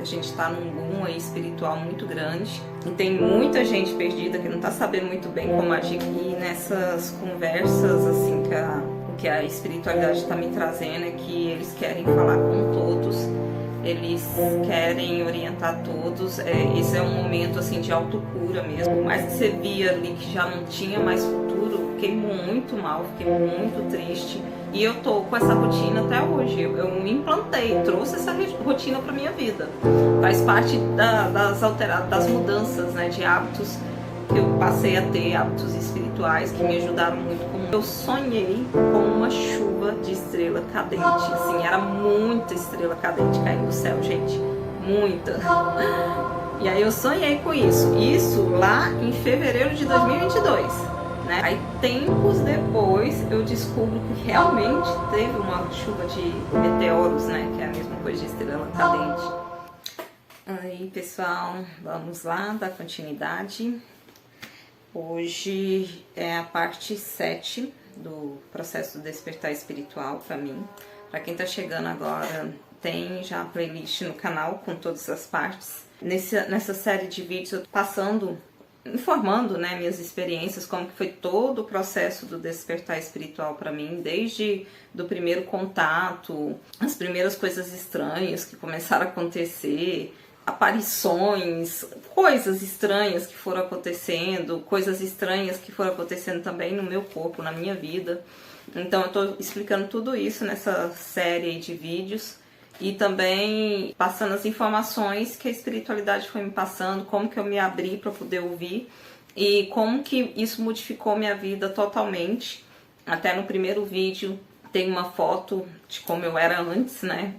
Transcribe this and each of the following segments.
A gente está num boom aí espiritual muito grande e tem muita gente perdida que não está sabendo muito bem como agir. E nessas conversas, assim, o que a espiritualidade está me trazendo é que eles querem falar com todos, eles querem orientar todos. Esse é um momento assim de autocura mesmo. Por mais que você via ali que já não tinha mais futuro, fiquei muito mal, fiquei muito triste. E eu tô com essa rotina até hoje. Eu me implantei, trouxe essa rotina para minha vida. Faz parte das mudanças, né, de hábitos que eu passei a ter, hábitos espirituais que me ajudaram muito. Eu sonhei com uma chuva de estrela cadente, assim, era muita estrela cadente caindo do céu, gente, muita. E aí eu sonhei com isso lá em fevereiro de 2022, né? Aí tempos depois eu descubro que realmente teve uma chuva de meteoros, né? Que é a mesma coisa de estrela cadente. Aí, pessoal, vamos lá dar continuidade. Hoje é a parte 7 do processo do despertar espiritual para mim. Para quem tá chegando agora, tem já a playlist no canal com todas as partes. Nessa série de vídeos eu tô passando, informando, né, minhas experiências, como que foi todo o processo do despertar espiritual para mim, desde do primeiro contato, as primeiras coisas estranhas que começaram a acontecer, aparições, coisas estranhas que foram acontecendo, coisas estranhas que foram acontecendo também no meu corpo, na minha vida. Então eu tô explicando tudo isso nessa série de vídeos e também passando as informações que a espiritualidade foi me passando, como que eu me abri para poder ouvir e como que isso modificou minha vida totalmente. Até no primeiro vídeo tem uma foto de como eu era antes, né?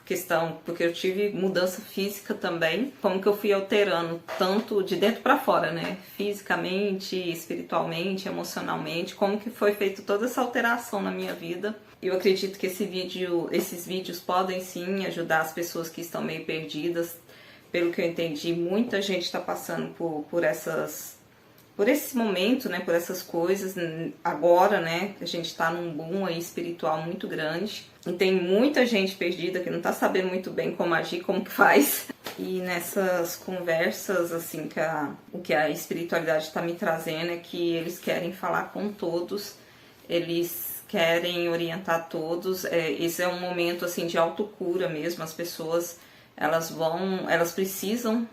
Questão, porque eu tive mudança física também, como que eu fui alterando tanto de dentro para fora, né, fisicamente, espiritualmente, emocionalmente, como que foi feita toda essa alteração na minha vida. Eu acredito que esses vídeos podem sim ajudar as pessoas que estão meio perdidas. Pelo que eu entendi, muita gente está passando por esse momento, né, por essas coisas agora, né, a gente tá num boom aí espiritual muito grande e tem muita gente perdida que não tá sabendo muito bem como agir, como que faz. E nessas conversas, assim, o que a espiritualidade está me trazendo é que eles querem falar com todos, eles querem orientar todos. Esse é um momento, assim, de autocura mesmo. As pessoas, elas precisam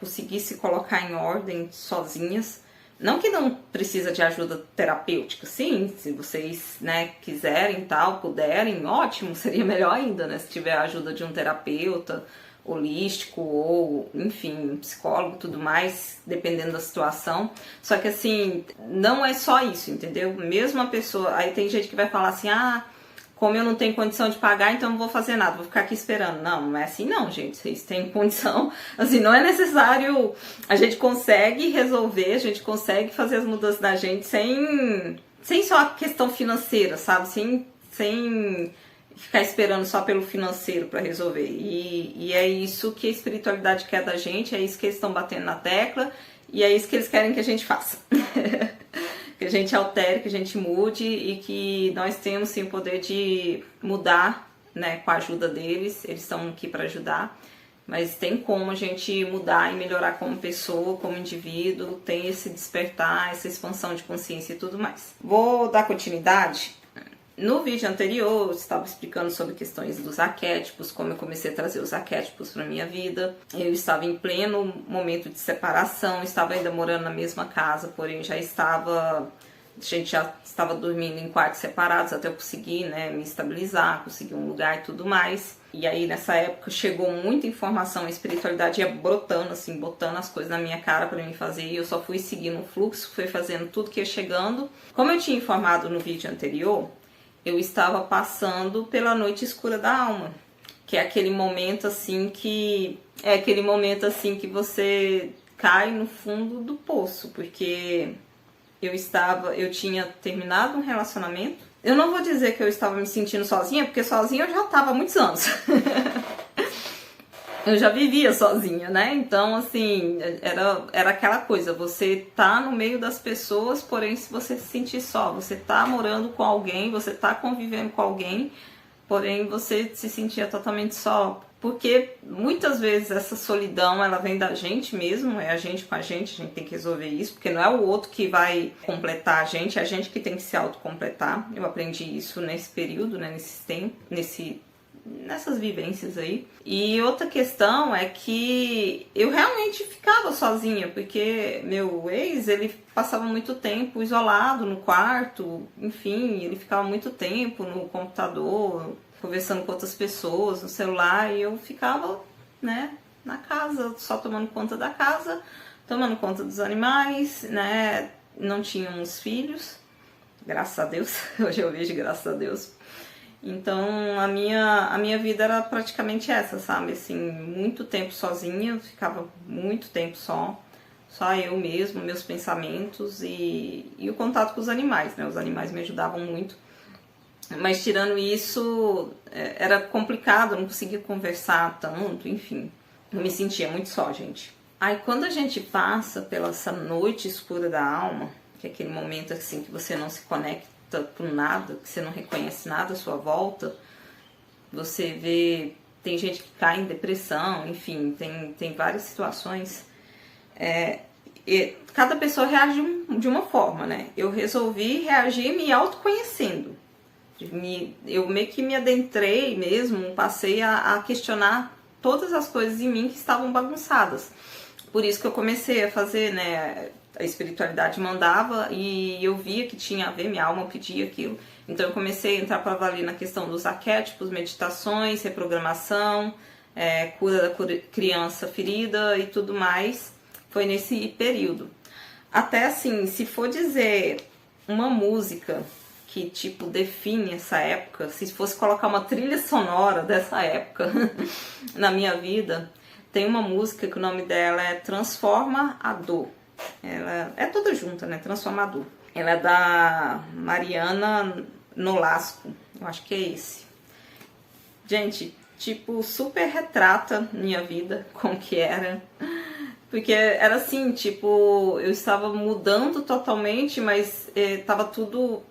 conseguir se colocar em ordem sozinhas. Não que não precisa de ajuda terapêutica, sim, se vocês, né, quiserem tal, puderem, ótimo, seria melhor ainda, né, se tiver a ajuda de um terapeuta holístico ou, enfim, um psicólogo e tudo mais, dependendo da situação. Só que assim, não é só isso, entendeu? Mesmo a pessoa, aí tem gente que vai falar assim, como eu não tenho condição de pagar, então não vou fazer nada, vou ficar aqui esperando. Não é assim não, gente. Vocês têm condição, assim, não é necessário. A gente consegue resolver, a gente consegue fazer as mudanças da gente sem só a questão financeira, sabe? Sem ficar esperando só pelo financeiro para resolver. E é isso que a espiritualidade quer da gente, é isso que eles estão batendo na tecla, e é isso que eles querem que a gente faça. Que a gente altere, que a gente mude e que nós temos sim o poder de mudar, né, com a ajuda deles. Eles estão aqui para ajudar, mas tem como a gente mudar e melhorar como pessoa, como indivíduo, tem esse despertar, essa expansão de consciência e tudo mais. Vou dar continuidade. No vídeo anterior eu estava explicando sobre questões dos arquétipos, como eu comecei a trazer os arquétipos para minha vida. Eu estava em pleno momento de separação, estava ainda morando na mesma casa, porém a gente já estava dormindo em quartos separados até eu conseguir, né, me estabilizar, conseguir um lugar e tudo mais. E aí nessa época chegou muita informação, a espiritualidade ia brotando, assim, botando as coisas na minha cara para mim fazer, e eu só fui seguindo o fluxo, fui fazendo tudo que ia chegando. Como eu tinha informado no vídeo anterior, eu estava passando pela noite escura da alma, que é aquele momento assim que você cai no fundo do poço, porque eu tinha terminado um relacionamento. Eu não vou dizer que eu estava me sentindo sozinha, porque sozinha eu já estava há muitos anos. Eu já vivia sozinha, né? Então, assim, era aquela coisa, você tá no meio das pessoas, porém se você se sentir só, você tá morando com alguém, você tá convivendo com alguém, porém você se sentia totalmente só, porque muitas vezes essa solidão ela vem da gente mesmo, é a gente com a gente tem que resolver isso, porque não é o outro que vai completar a gente, é a gente que tem que se autocompletar. Eu aprendi isso nesse período, né, nesse tempo, nessas vivências aí. E outra questão é que eu realmente ficava sozinha, porque meu ex, ele passava muito tempo isolado no quarto, enfim, ele ficava muito tempo no computador, conversando com outras pessoas, no celular, e eu ficava, né, na casa, só tomando conta da casa, tomando conta dos animais, né, não tínhamos filhos, graças a Deus, hoje eu vejo graças a Deus. Então a minha vida era praticamente essa, sabe, assim, muito tempo sozinha, eu ficava muito tempo só eu mesmo, meus pensamentos e o contato com os animais, né, os animais me ajudavam muito. Mas tirando isso, era complicado, eu não conseguia conversar tanto, enfim. Eu me sentia muito só, gente. Aí quando a gente passa pela essa noite escura da alma, que é aquele momento assim que você não se conecta com nada, que você não reconhece nada à sua volta, você vê, tem gente que cai em depressão, enfim, tem várias situações. E cada pessoa reage de uma forma, né? Eu resolvi reagir me autoconhecendo. Eu meio que me adentrei mesmo, passei a questionar todas as coisas em mim que estavam bagunçadas. Por isso que eu comecei a fazer, né, a espiritualidade mandava e eu via que tinha a ver, minha alma pedia aquilo. Então eu comecei a entrar para valer na questão dos arquétipos, meditações, reprogramação, cura da criança ferida e tudo mais. Foi nesse período. Até assim, se for dizer uma música que tipo define essa época, se fosse colocar uma trilha sonora dessa época na minha vida, tem uma música que o nome dela é Transforma a Dor. Ela é toda junta, né? Transforma a Dor. Ela é da Mariana Nolasco, eu acho que é esse. Gente, tipo, super retrata minha vida, como que era. Porque era assim, tipo, eu estava mudando totalmente, mas tava tudo...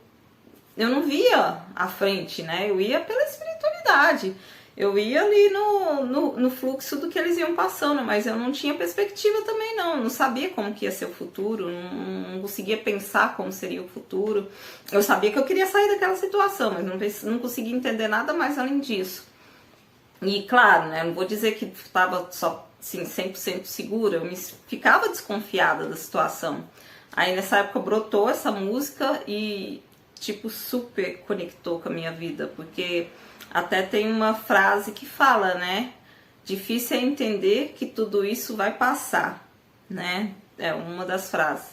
Eu não via à frente, né? Eu ia pela espiritualidade. Eu ia ali no fluxo do que eles iam passando, mas eu não tinha perspectiva também não. Não sabia como que ia ser o futuro, não conseguia pensar como seria o futuro. Eu sabia que eu queria sair daquela situação, mas não conseguia entender nada mais além disso. E claro, né? Não vou dizer que estava só assim, 100% segura, eu ficava desconfiada da situação. Aí nessa época brotou essa música e tipo super conectou com a minha vida, porque até tem uma frase que fala, né? Difícil é entender que tudo isso vai passar, né? É uma das frases.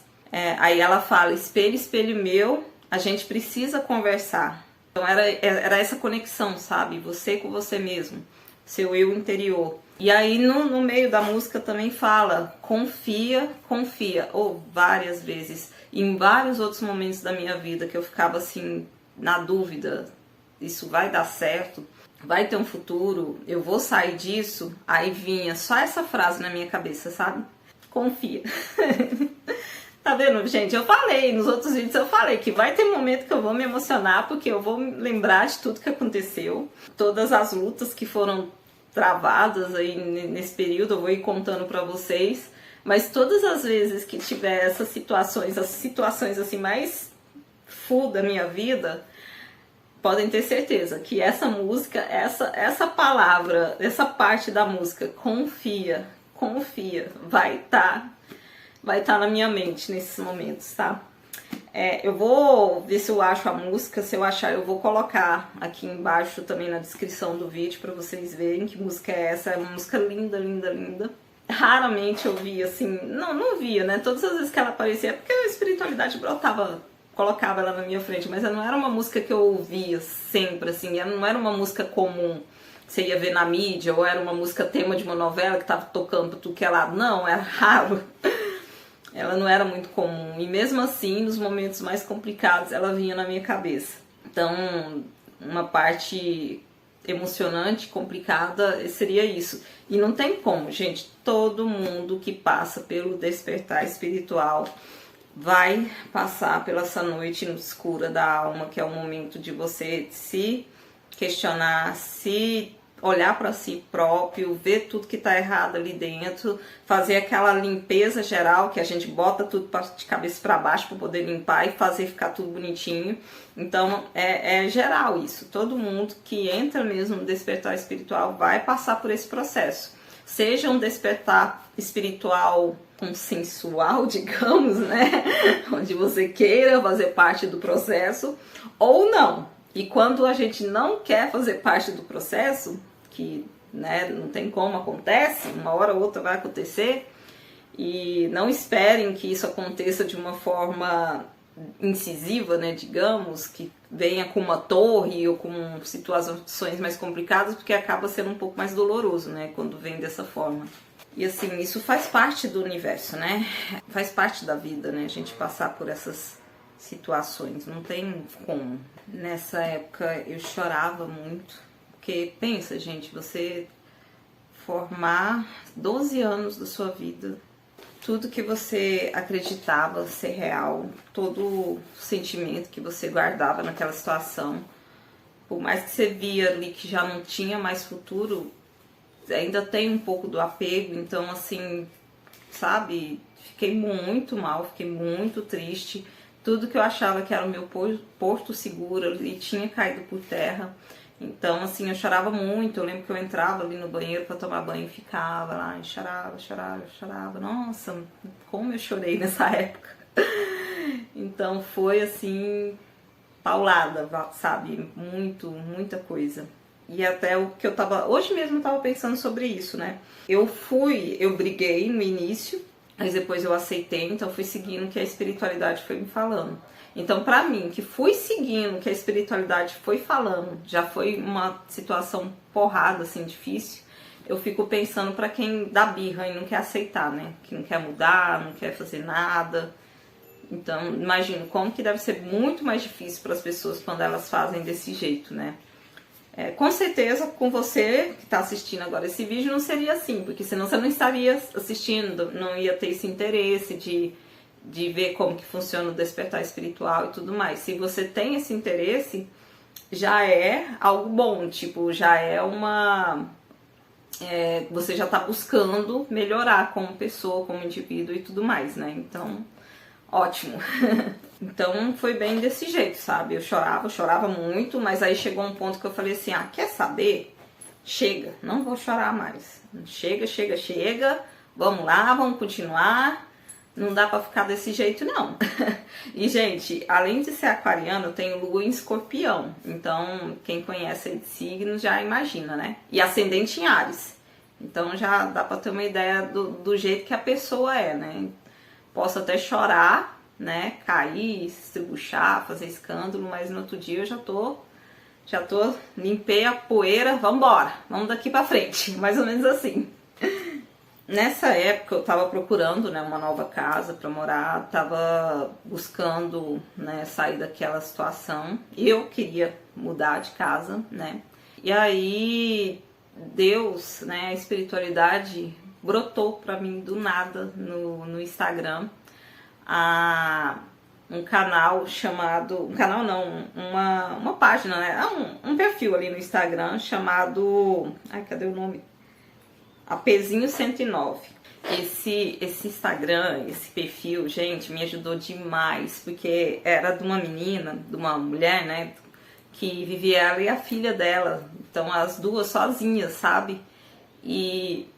Aí ela fala, espelho, espelho meu, a gente precisa conversar. Então era essa conexão, sabe? Você com você mesmo, seu eu interior. E aí no meio da música também fala, confia, confia, ou várias vezes. Em vários outros momentos da minha vida que eu ficava assim, na dúvida, isso vai dar certo, vai ter um futuro, eu vou sair disso, aí vinha só essa frase na minha cabeça, sabe? Confia. Tá vendo, gente? Eu falei, nos outros vídeos eu falei que vai ter momento que eu vou me emocionar, porque eu vou lembrar de tudo que aconteceu, todas as lutas que foram travadas aí nesse período, eu vou ir contando pra vocês. Mas todas as vezes que tiver essas situações, as situações assim mais full da minha vida, podem ter certeza que essa música, essa palavra, essa parte da música, confia, confia, vai tá na minha mente nesses momentos, tá? Eu vou ver se eu acho a música, se eu achar eu vou colocar aqui embaixo também na descrição do vídeo pra vocês verem que música é essa. É uma música linda, linda, linda. Raramente eu via assim, não via, né? Todas as vezes que ela aparecia, é porque a espiritualidade brotava, colocava ela na minha frente, mas ela não era uma música que eu ouvia sempre, assim, ela não era uma música comum, você ia ver na mídia, ou era uma música tema de uma novela que tava tocando pra tudo que é lado, não, era raro. Ela não era muito comum, e mesmo assim, nos momentos mais complicados, ela vinha na minha cabeça. Então, uma parte emocionante, complicada, seria isso. E não tem como, gente, todo mundo que passa pelo despertar espiritual vai passar pela essa noite escura da alma, que é o momento de você se questionar, se olhar para si próprio, ver tudo que tá errado ali dentro, fazer aquela limpeza geral, que a gente bota tudo de cabeça para baixo para poder limpar e fazer ficar tudo bonitinho. Então é geral isso, todo mundo que entra mesmo no despertar espiritual vai passar por esse processo. Seja um despertar espiritual consensual, digamos, né? Onde você queira fazer parte do processo, ou não. E quando a gente não quer fazer parte do processo, que, né, não tem como, acontece, uma hora ou outra vai acontecer, e não esperem que isso aconteça de uma forma incisiva, né, digamos, que venha com uma torre ou com situações mais complicadas, porque acaba sendo um pouco mais doloroso, né, quando vem dessa forma. E assim, isso faz parte do universo, né, faz parte da vida, né, a gente passar por essas situações, não tem como. Nessa época eu chorava muito, porque pensa, gente, você formar 12 anos da sua vida, tudo que você acreditava ser real, todo o sentimento que você guardava naquela situação, por mais que você via ali que já não tinha mais futuro, ainda tem um pouco do apego, então assim, sabe, fiquei muito mal, fiquei muito triste, tudo que eu achava que era o meu porto seguro ali tinha caído por terra. Então, assim, eu chorava muito. Eu lembro que eu entrava ali no banheiro para tomar banho e ficava lá, e chorava. Nossa, como eu chorei nessa época. Então, foi assim, paulada, sabe? Muita coisa. E até o que eu tava... Hoje mesmo eu tava pensando sobre isso, né? Eu briguei no início, mas depois eu aceitei, então fui seguindo o que a espiritualidade foi me falando. Então, pra mim, que fui seguindo o que a espiritualidade foi falando, já foi uma situação porrada, assim, difícil, eu fico pensando pra quem dá birra e não quer aceitar, né? Que não quer mudar, não quer fazer nada. Então, imagino como que deve ser muito mais difícil para as pessoas quando elas fazem desse jeito, né? Com certeza, com você que está assistindo agora esse vídeo, não seria assim, porque senão você não estaria assistindo, não ia ter esse interesse de ver como que funciona o despertar espiritual e tudo mais. Se você tem esse interesse, já é algo bom, tipo, já é uma... você já está buscando melhorar como pessoa, como indivíduo e tudo mais, né? Então, ótimo. Então foi bem desse jeito, sabe? Eu chorava muito, mas aí chegou um ponto que eu falei assim, quer saber? Chega, não vou chorar mais. Chega, vamos lá, vamos continuar. Não dá pra ficar desse jeito, não. E, gente, além de ser aquariano, eu tenho lua em escorpião. Então, quem conhece aí de signos já imagina, né? E ascendente em Áries. Então já dá pra ter uma ideia do jeito que a pessoa é, né? Posso até chorar, né, cair, se estribuchar, fazer escândalo, mas no outro dia eu já tô, limpei a poeira, vambora, vamos daqui pra frente, mais ou menos assim. Nessa época eu tava procurando, né, uma nova casa pra morar, tava buscando, né, sair daquela situação, e eu queria mudar de casa, né, e aí Deus, né, a espiritualidade brotou pra mim do nada no Instagram, um canal chamado... Um canal não, uma página, né? Um perfil ali no Instagram chamado... cadê o nome? Apezinho 109. Esse Instagram, esse perfil, gente, me ajudou demais, porque era de uma menina, de uma mulher, né? Que vivia ela e a filha dela. Então, as duas sozinhas, sabe? E...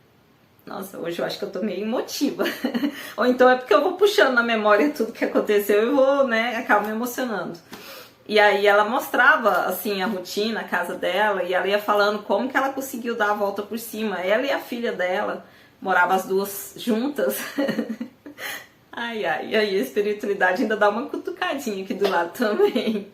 Nossa, hoje eu acho que eu tô meio emotiva. Ou então é porque eu vou puxando na memória tudo que aconteceu e vou, né, acabo me emocionando. E aí ela mostrava, assim, a rotina, a casa dela, e ela ia falando como que ela conseguiu dar a volta por cima. Ela e a filha dela moravam as duas juntas. E aí a espiritualidade ainda dá uma cutucadinha aqui do lado também,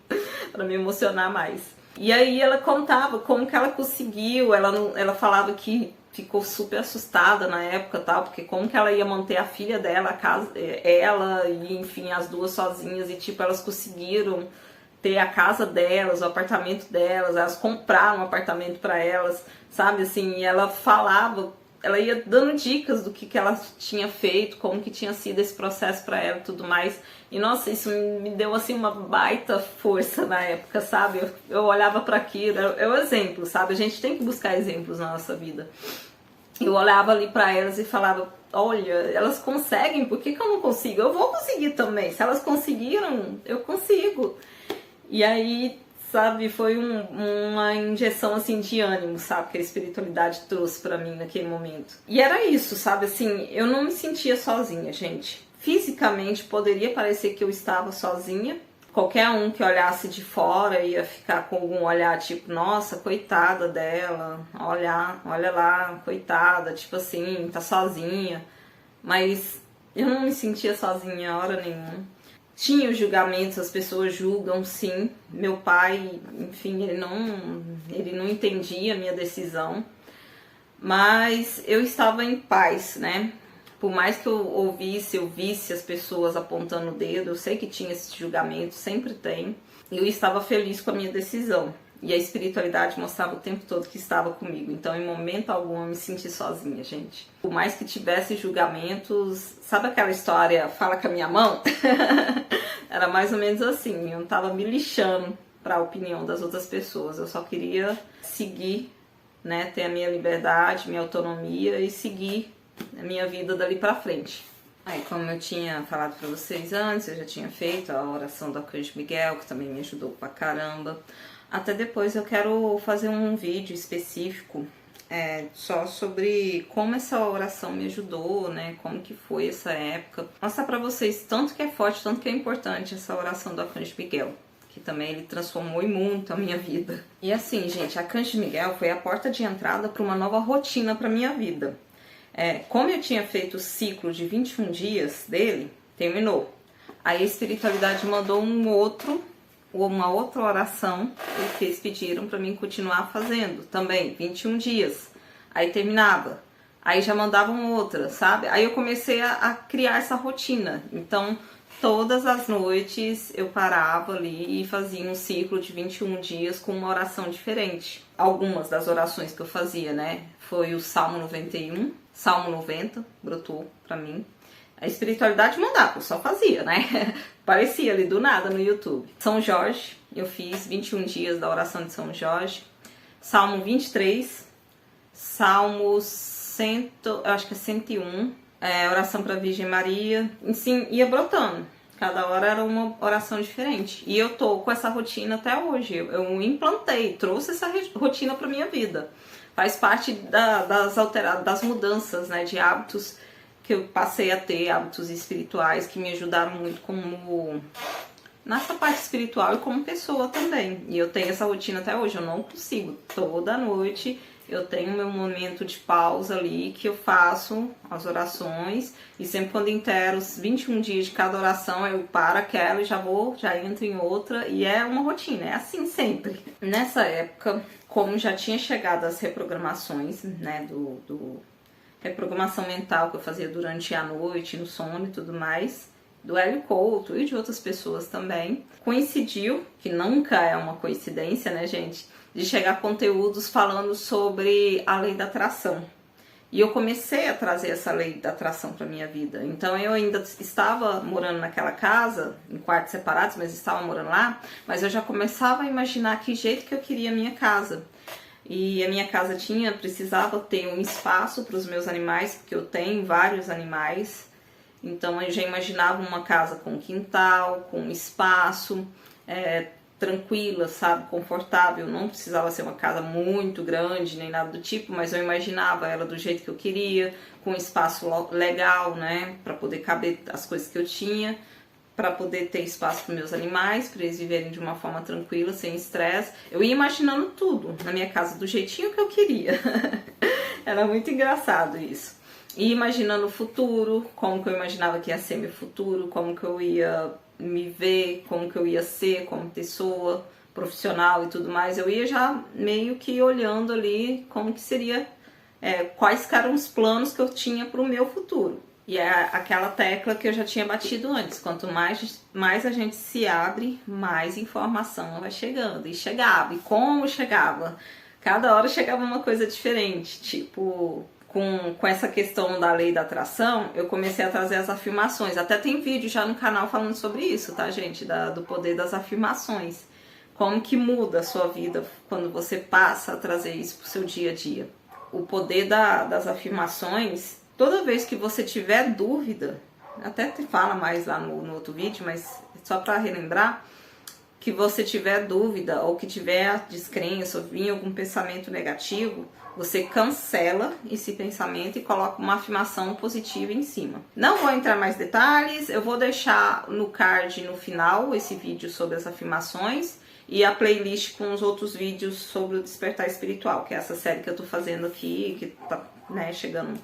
pra me emocionar mais. E aí ela contava como que ela conseguiu, ela falava que ficou super assustada na época, tal, porque como que ela ia manter a filha dela, a casa, ela e enfim as duas sozinhas, e tipo elas conseguiram ter a casa delas, o apartamento delas, elas compraram um apartamento para elas, sabe assim, e ela falava ela ia dando dicas do que ela tinha feito, como que tinha sido esse processo para ela e tudo mais. E nossa, isso me deu assim uma baita força na época, sabe? Eu olhava para aquilo, é o exemplo, sabe? A gente tem que buscar exemplos na nossa vida. Eu olhava ali para elas e falava, olha, elas conseguem, por que eu não consigo? Eu vou conseguir também. Se elas conseguiram, eu consigo. E aí, sabe, foi uma injeção assim de ânimo, sabe, que a espiritualidade trouxe pra mim naquele momento. E era isso, sabe, assim, eu não me sentia sozinha, gente. Fisicamente poderia parecer que eu estava sozinha. Qualquer um que olhasse de fora ia ficar com algum olhar tipo, nossa, coitada dela, olha lá, coitada, tipo assim, tá sozinha. Mas eu não me sentia sozinha hora nenhuma. Tinha os julgamentos, as pessoas julgam, sim. Meu pai, enfim, ele não entendia a minha decisão. Mas eu estava em paz, né? Por mais que eu visse as pessoas apontando o dedo, eu sei que tinha esse julgamento, sempre tem. Eu estava feliz com a minha decisão. E a espiritualidade mostrava o tempo todo que estava comigo. Então, em momento algum, eu me senti sozinha, gente. Por mais que tivesse julgamentos... Sabe aquela história, fala com a minha mão? Era mais ou menos assim. Eu não estava me lixando para a opinião das outras pessoas. Eu só queria seguir, né? Ter a minha liberdade, minha autonomia e seguir a minha vida dali pra frente. Aí, como eu tinha falado pra vocês antes, eu já tinha feito a oração do Arcanjo Miguel, que também me ajudou pra caramba. Até depois eu quero fazer um vídeo específico só sobre como essa oração me ajudou, né? Como que foi essa época. Mostrar pra vocês tanto que é forte, tanto que é importante essa oração do Arcanjo Miguel, que também ele transformou muito a minha vida. E assim, gente, Arcanjo Miguel foi a porta de entrada para uma nova rotina pra minha vida. Como eu tinha feito o ciclo de 21 dias dele, terminou. Aí a espiritualidade mandou uma outra oração que eles pediram para mim continuar fazendo também, 21 dias. Aí terminava. Aí já mandavam outra, sabe? Aí eu comecei a criar essa rotina. Então, todas as noites eu parava ali e fazia um ciclo de 21 dias com uma oração diferente. Algumas das orações que eu fazia, né? Foi o Salmo 91, Salmo 90, brotou pra mim. A espiritualidade mandava, eu só fazia, né? Parecia ali do nada no YouTube. São Jorge, eu fiz 21 dias da oração de São Jorge. Salmo 23, Salmo 100, eu acho que é 101, oração pra Virgem Maria. Assim, ia brotando. Cada hora era uma oração diferente. E eu tô com essa rotina até hoje. Eu implantei, trouxe essa rotina pra minha vida. Faz parte das mudanças, né, de hábitos que eu passei a ter, hábitos espirituais que me ajudaram muito como nessa parte espiritual e como pessoa também. E eu tenho essa rotina até hoje, eu não consigo. Toda noite eu tenho meu momento de pausa ali que eu faço as orações e sempre quando intero os 21 dias de cada oração eu paro aquela e já entro em outra e é uma rotina, é assim sempre. Nessa época, como já tinha chegado as reprogramações, né, do reprogramação mental que eu fazia durante a noite, no sono e tudo mais, do Hélio Couto e de outras pessoas também, coincidiu, que nunca é uma coincidência, né, gente, de chegar conteúdos falando sobre a lei da atração. E eu comecei a trazer essa lei da atração para minha vida. Então eu ainda estava morando naquela casa, em quartos separados, mas estava morando lá, mas eu já começava a imaginar que jeito que eu queria a minha casa. E a minha casa precisava ter um espaço para os meus animais, porque eu tenho vários animais. Então eu já imaginava uma casa com quintal, com espaço, tranquila, sabe, confortável. Não precisava ser uma casa muito grande, nem nada do tipo, mas eu imaginava ela do jeito que eu queria, com espaço legal, né, para poder caber as coisas que eu tinha, para poder ter espaço para meus animais, para eles viverem de uma forma tranquila, sem estresse. Eu ia imaginando tudo na minha casa do jeitinho que eu queria. Era muito engraçado isso. E imaginando o futuro, como que eu imaginava que ia ser meu futuro, como que eu ia me ver, como que eu ia ser como pessoa, profissional e tudo mais. Eu ia já meio que olhando ali como que seria, quais eram os planos que eu tinha para o meu futuro. E é aquela tecla que eu já tinha batido antes. Quanto mais a gente se abre, mais informação vai chegando. E chegava. E como chegava? Cada hora chegava uma coisa diferente. Tipo, com essa questão da lei da atração, eu comecei a trazer as afirmações. Até tem vídeo já no canal falando sobre isso, tá, gente? Do poder das afirmações. Como que muda a sua vida quando você passa a trazer isso pro seu dia a dia. O poder das afirmações, toda vez que você tiver dúvida, até te fala mais lá no outro vídeo, mas só para relembrar, que você tiver dúvida ou que tiver descrença ou vir algum pensamento negativo, você cancela esse pensamento e coloca uma afirmação positiva em cima. Não vou entrar mais detalhes, eu vou deixar no card no final esse vídeo sobre as afirmações e a playlist com os outros vídeos sobre o despertar espiritual, que é essa série que eu tô fazendo aqui, que tá, né, chegando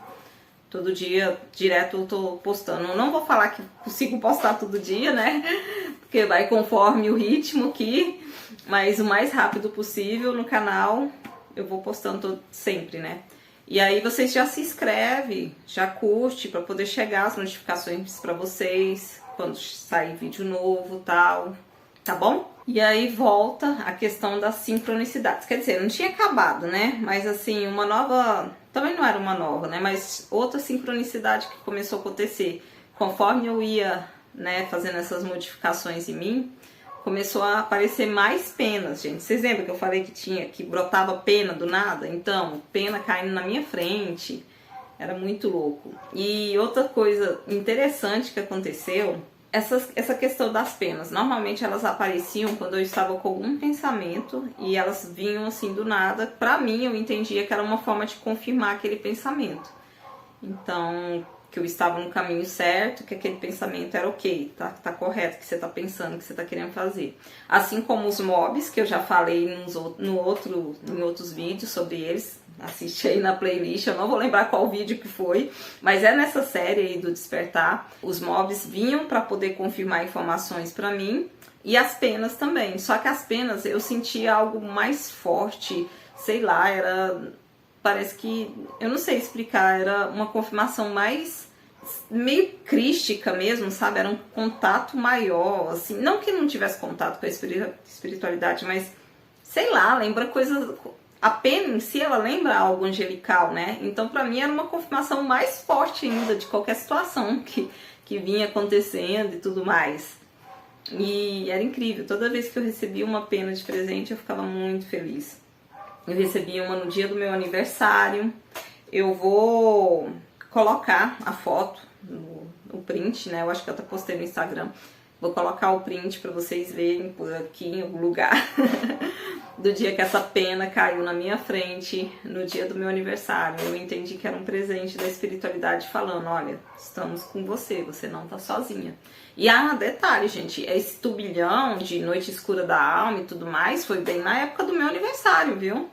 todo dia, direto eu tô postando. Eu não vou falar que consigo postar todo dia, né? Porque vai conforme o ritmo aqui, mas o mais rápido possível no canal eu vou postando sempre, né? E aí vocês já se inscreve, já curte para poder chegar as notificações para vocês quando sair vídeo novo, tal, tá bom? E aí volta a questão das sincronicidades. Quer dizer, não tinha acabado, né? Mas assim, uma nova, também não era uma nova, né? Mas outra sincronicidade que começou a acontecer conforme eu ia, né, fazendo essas modificações em mim. Começou a aparecer mais penas, gente. Vocês lembram que eu falei que brotava pena do nada? Então, pena caindo na minha frente. Era muito louco. E outra coisa interessante que aconteceu, essa questão das penas. Normalmente elas apareciam quando eu estava com algum pensamento e elas vinham assim do nada. Pra mim, eu entendia que era uma forma de confirmar aquele pensamento. Então, que eu estava no caminho certo, que aquele pensamento era ok, tá correto, que você tá pensando, que você tá querendo fazer. Assim como os mobs, que eu já falei em outros vídeos sobre eles, assiste aí na playlist, eu não vou lembrar qual vídeo que foi, mas é nessa série aí do despertar. Os mobs vinham para poder confirmar informações para mim, e as penas também, só que as penas eu sentia algo mais forte, sei lá, parece que, eu não sei explicar, era uma confirmação mais meio crística mesmo, sabe? Era um contato maior, assim, não que não tivesse contato com a espiritualidade, mas, sei lá, lembra coisas, a pena em si, ela lembra algo angelical, né? Então, pra mim, era uma confirmação mais forte ainda de qualquer situação que vinha acontecendo e tudo mais. E era incrível, toda vez que eu recebia uma pena de presente, eu ficava muito feliz. Eu recebi uma no dia do meu aniversário. Eu vou colocar a foto, o print, né? Eu acho que eu até postei no Instagram. Vou colocar o print para vocês verem por aqui em algum lugar. Do dia que essa pena caiu na minha frente, no dia do meu aniversário. Eu entendi que era um presente da espiritualidade falando, olha, estamos com você, você não tá sozinha. E detalhe, gente, esse turbilhão de noite escura da alma e tudo mais foi bem na época do meu aniversário, viu?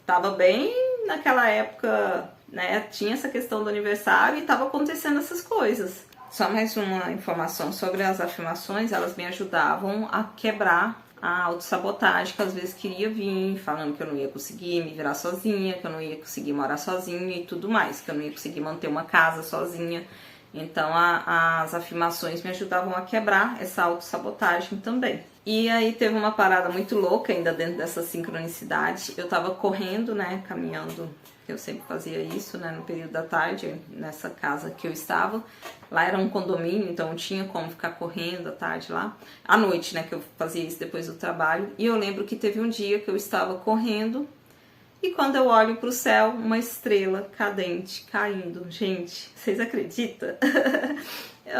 Tava bem naquela época, né? Tinha essa questão do aniversário e tava acontecendo essas coisas. Só mais uma informação sobre as afirmações, elas me ajudavam a quebrar a autossabotagem que às vezes queria vir, falando que eu não ia conseguir me virar sozinha, que eu não ia conseguir morar sozinha e tudo mais, que eu não ia conseguir manter uma casa sozinha. Então as afirmações me ajudavam a quebrar essa autossabotagem também. E aí teve uma parada muito louca ainda dentro dessa sincronicidade. Eu tava correndo, né, caminhando, que eu sempre fazia isso, né, no período da tarde, nessa casa que eu estava. Lá era um condomínio, então tinha como ficar correndo à tarde lá. À noite, né, que eu fazia isso depois do trabalho. E eu lembro que teve um dia que eu estava correndo e quando eu olho pro céu, uma estrela cadente caindo. Gente, vocês acreditam?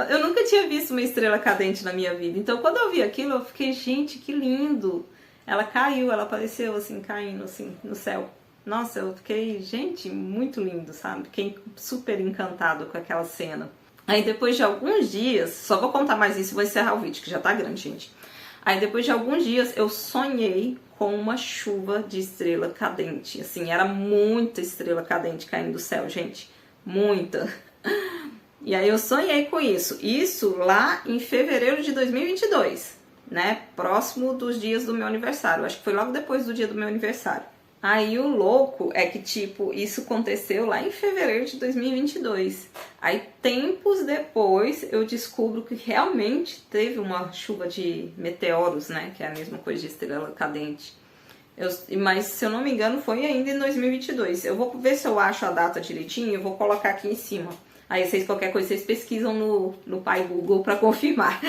Eu nunca tinha visto uma estrela cadente na minha vida. Então, quando eu vi aquilo, eu fiquei, gente, que lindo. Ela caiu, ela apareceu assim, caindo assim, no céu. Nossa, eu fiquei, gente, muito lindo, sabe? Fiquei super encantado com aquela cena. Aí, depois de alguns dias, só vou contar mais isso e vou encerrar o vídeo, que já tá grande, gente. Aí, depois de alguns dias, eu sonhei com uma chuva de estrela cadente. Assim, era muita estrela cadente caindo do céu, gente. Muita. E aí eu sonhei com isso. Isso lá em fevereiro de 2022, né? Próximo dos dias do meu aniversário. Acho que foi logo depois do dia do meu aniversário. Aí o louco é que, tipo, isso aconteceu lá em fevereiro de 2022. Aí, tempos depois, eu descubro que realmente teve uma chuva de meteoros, né? Que é a mesma coisa de estrela cadente. Mas se eu não me engano foi ainda em 2022. Eu vou ver se eu acho a data direitinho e eu vou colocar aqui em cima. Aí vocês, qualquer coisa, vocês pesquisam no Pai Google para confirmar.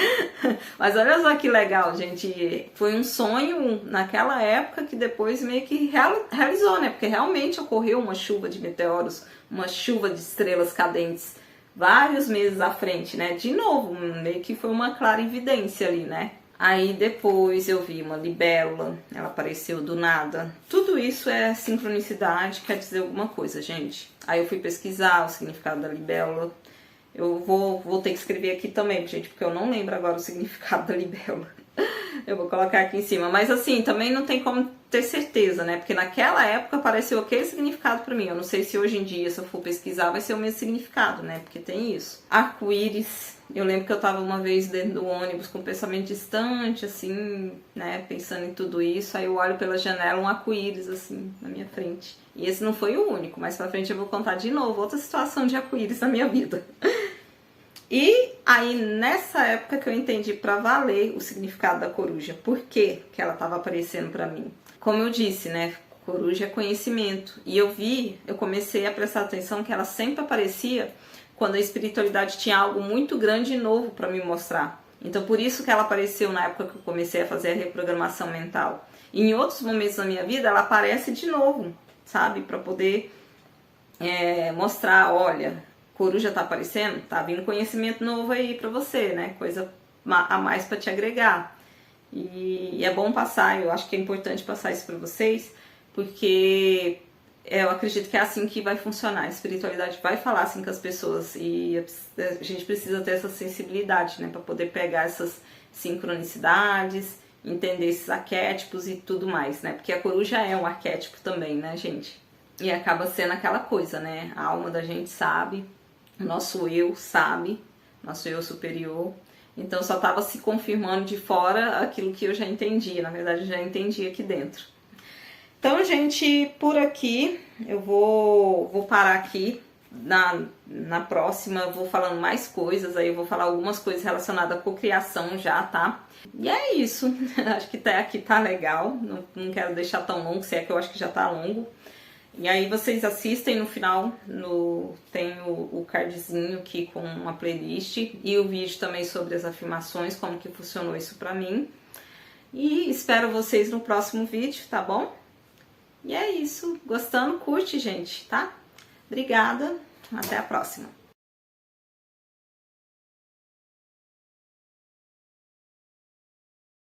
Mas olha só que legal, gente. Foi um sonho naquela época que depois meio que realizou, né? Porque realmente ocorreu uma chuva de meteoros, uma chuva de estrelas cadentes vários meses à frente, né? De novo, meio que foi uma clara evidência ali, né? Aí depois eu vi uma libélula, ela apareceu do nada. Tudo isso é sincronicidade, quer dizer alguma coisa, gente. Aí eu fui pesquisar o significado da libélula. Eu vou ter que escrever aqui também, gente, porque eu não lembro agora o significado da libélula. Eu vou colocar aqui em cima. Mas assim, também não tem como ter certeza, né? Porque naquela época apareceu aquele significado pra mim. Eu não sei se hoje em dia, se eu for pesquisar, vai ser o mesmo significado, né? Porque tem isso. Arco-íris. Eu lembro que eu tava uma vez dentro do ônibus com um pensamento distante, assim, né? Pensando em tudo isso. Aí eu olho pela janela, um arco-íris, assim, na minha frente. E esse não foi o único. Mais pra frente eu vou contar de novo outra situação de arco-íris na minha vida. E aí, nessa época que eu entendi pra valer o significado da coruja. Por que ela tava aparecendo pra mim? Como eu disse, né? Coruja é conhecimento. E eu comecei a prestar atenção que ela sempre aparecia quando a espiritualidade tinha algo muito grande e novo pra me mostrar. Então, por isso que ela apareceu na época que eu comecei a fazer a reprogramação mental. E em outros momentos da minha vida, ela aparece de novo, sabe? Pra poder mostrar, olha... Coruja tá aparecendo, tá vindo conhecimento novo aí pra você, né? Coisa a mais pra te agregar. E é bom passar, eu acho que é importante passar isso pra vocês, porque eu acredito que é assim que vai funcionar. A espiritualidade vai falar assim com as pessoas e a gente precisa ter essa sensibilidade, né? Pra poder pegar essas sincronicidades, entender esses arquétipos e tudo mais, né? Porque a coruja é um arquétipo também, né, gente? E acaba sendo aquela coisa, né? A alma da gente sabe. Nosso eu sabe, nosso eu superior. Então só estava se confirmando de fora aquilo que eu já entendia. Na verdade, eu já entendi aqui dentro. Então, gente, por aqui eu vou parar aqui. Na próxima eu vou falando mais coisas. Aí eu vou falar algumas coisas relacionadas à cocriação já, tá? E é isso. Acho que até aqui tá legal. Não quero deixar tão longo, se é que eu acho que já tá longo. E aí vocês assistem no final, tem o cardzinho aqui com uma playlist e o vídeo também sobre as afirmações, como que funcionou isso pra mim. E espero vocês no próximo vídeo, tá bom? E é isso. Gostando, curte, gente, tá? Obrigada. Até a próxima.